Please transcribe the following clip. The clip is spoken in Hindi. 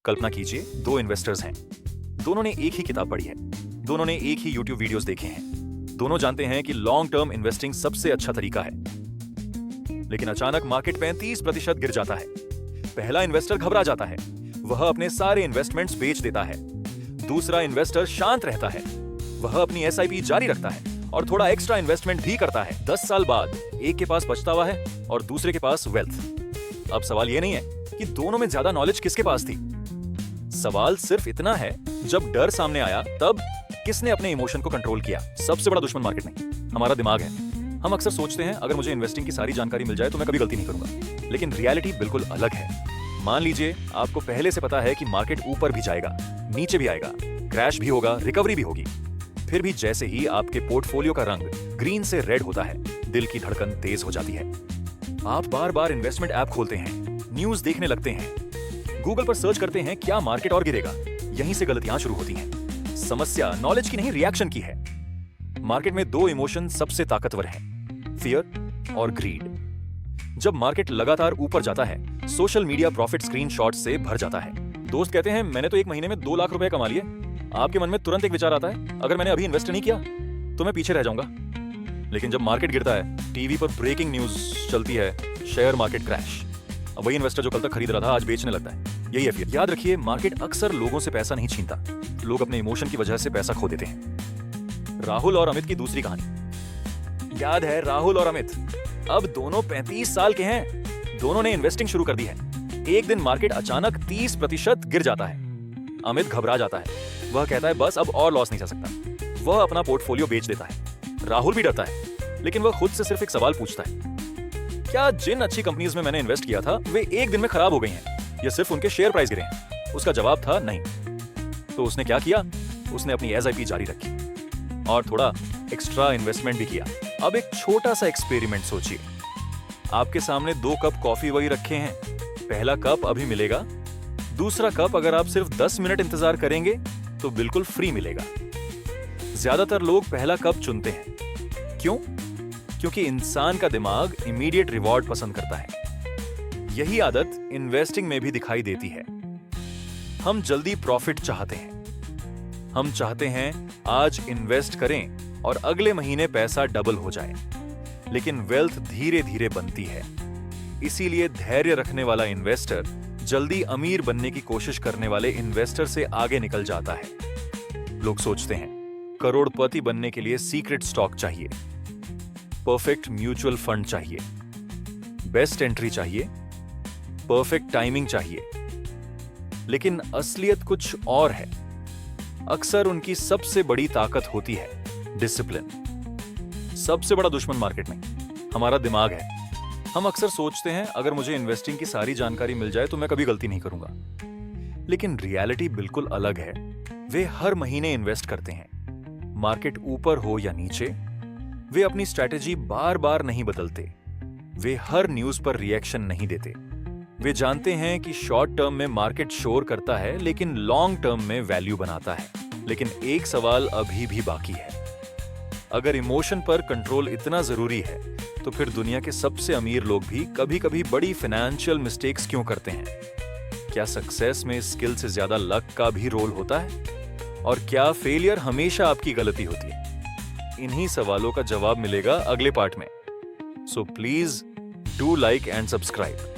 कल्पना कीजिए, दो इन्वेस्टर्स हैं। दोनों ने एक ही किताब पढ़ी है, दोनों ने एक ही यूट्यूब वीडियोस देखे हैं, दोनों जानते हैं कि लॉन्ग टर्म इन्वेस्टिंग सबसे अच्छा तरीका है। लेकिन अचानक मार्केट 35% गिर जाता है। पहला इन्वेस्टर घबरा जाता है, वह अपने सारे इन्वेस्टमेंट्स बेच देता है। दूसरा इन्वेस्टर शांत रहता है, वह अपनी एसआईपी जारी रखता है और थोड़ा एक्स्ट्रा इन्वेस्टमेंट भी करता है। 10 साल बाद एक के पास पछतावा है और दूसरे के पास वेल्थ। अब सवाल यह नहीं है कि दोनों में ज्यादा नॉलेज किसके पास थी। सवाल सिर्फ इतना है, जब डर सामने आया तब किसने अपने इमोशन को कंट्रोल किया। सबसे बड़ा दुश्मन मार्केट नहीं, हमारा दिमाग है। हम अक्सर सोचते हैं अगर मुझे इन्वेस्टिंग की सारी जानकारी मिल जाए तो मैं कभी गलती नहीं करूंगा, लेकिन रियलिटी बिल्कुल अलग है। मान लीजिए आपको पहले से पता है कि मार्केट ऊपर भी जाएगा, नीचे भी आएगा, क्रैश भी होगा, रिकवरी भी होगी। फिर भी जैसे ही आपके पोर्टफोलियो का रंग ग्रीन से रेड होता है, दिल की धड़कन तेज हो जाती है। आप बार बार इन्वेस्टमेंट ऐप खोलते हैं, न्यूज देखने लगते हैं, गूगल पर सर्च करते हैं क्या मार्केट और गिरेगा। यहीं से गलतियां शुरू होती हैं। समस्या नॉलेज की नहीं, रिएक्शन की है। मार्केट में दो इमोशन सबसे ताकतवर हैं, फियर और ग्रीड। जब मार्केट लगातार ऊपर जाता है, सोशल मीडिया प्रॉफिट स्क्रीनशॉट से भर जाता है। दोस्त कहते हैं मैंने तो एक महीने में 2 लाख रुपए कमा लिए। आपके मन में तुरंत एक विचार आता है, अगर मैंने अभी इन्वेस्ट नहीं किया तो मैं पीछे रह जाऊंगा। लेकिन जब मार्केट गिरता है, टीवी पर ब्रेकिंग न्यूज चलती है, शेयर मार्केट क्रैश। अब वही इन्वेस्टर जो कल तक खरीद रहा था आज बेचने लगता है। यही है फिर। याद रखिए, मार्केट अक्सर लोगों से पैसा नहीं छीनता, लोग अपने इमोशन की वजह से पैसा खो देते हैं। राहुल और अमित की दूसरी कहानी याद है। राहुल और अमित अब दोनों 35 साल के हैं। दोनों ने इन्वेस्टिंग शुरू कर दी है। एक दिन मार्केट अचानक 30% गिर जाता है। अमित घबरा जाता है, वह कहता है बस अब और लॉस नहीं जा सकता। वह अपना पोर्टफोलियो बेच देता है। राहुल भी डरता है, लेकिन वह खुद से सिर्फ एक सवाल पूछता है, क्या जिन अच्छी कंपनीज में मैंने इन्वेस्ट किया था वे एक दिन में खराब हो गई हैं या सिर्फ उनके शेयर प्राइस गिरे हैं? उसका जवाब था नहीं। तो उसने क्या किया? उसने अपनी एसआईपी जारी रखी और थोड़ा एक्स्ट्रा इन्वेस्टमेंट भी किया। अब एक छोटा सा एक्सपेरिमेंट सोचिए। आपके सामने 2 कप कॉफी वही रखे हैं। पहला कप अभी मिलेगा, दूसरा कप अगर आप सिर्फ 10 मिनट इंतजार करेंगे तो बिल्कुल फ्री मिलेगा। ज्यादातर लोग पहला कप चुनते हैं। क्यों? क्योंकि इंसान का दिमाग इमीडिएट रिवॉर्ड पसंद करता है। यही आदत इन्वेस्टिंग में भी दिखाई देती है। हम जल्दी प्रॉफिट चाहते हैं। हम चाहते हैं आज इन्वेस्ट करें और अगले महीने पैसा डबल हो जाए। लेकिन वेल्थ धीरे धीरे बनती है। इसीलिए धैर्य रखने वाला इन्वेस्टर जल्दी अमीर बनने की कोशिश करने वाले इन्वेस्टर से आगे निकल जाता है। लोग सोचते हैं करोड़पति बनने के लिए सीक्रेट स्टॉक चाहिए, परफेक्ट म्यूचुअल फंड चाहिए, बेस्ट एंट्री चाहिए, परफेक्ट टाइमिंग चाहिए। लेकिन असलियत कुछ और है। अक्सर उनकी सबसे बड़ी ताकत होती है डिसिप्लिन। सबसे बड़ा दुश्मन मार्केट में हमारा दिमाग है। हम अक्सर सोचते हैं अगर मुझे इन्वेस्टिंग की सारी जानकारी मिल जाए तो मैं कभी गलती नहीं करूंगा, लेकिन रियलिटी बिल्कुल अलग है। वे हर महीने इन्वेस्ट करते हैं, मार्केट ऊपर हो या नीचे। वे अपनी स्ट्रैटेजी बार बार नहीं बदलते। वे हर न्यूज पर रिएक्शन नहीं देते। वे जानते हैं कि शॉर्ट टर्म में मार्केट शोर करता है, लेकिन लॉन्ग टर्म में वैल्यू बनाता है। लेकिन एक सवाल अभी भी बाकी है, अगर इमोशन पर कंट्रोल इतना जरूरी है तो फिर दुनिया के सबसे अमीर लोग भी कभी-कभी बड़ी फाइनेंशियल मिस्टेक्स क्यों करते हैं? क्या सक्सेस में स्किल से ज्यादा लक का भी रोल होता है? और क्या फेलियर हमेशा आपकी गलती होती है? इन्हीं सवालों का जवाब मिलेगा अगले पार्ट में। So please do like and subscribe.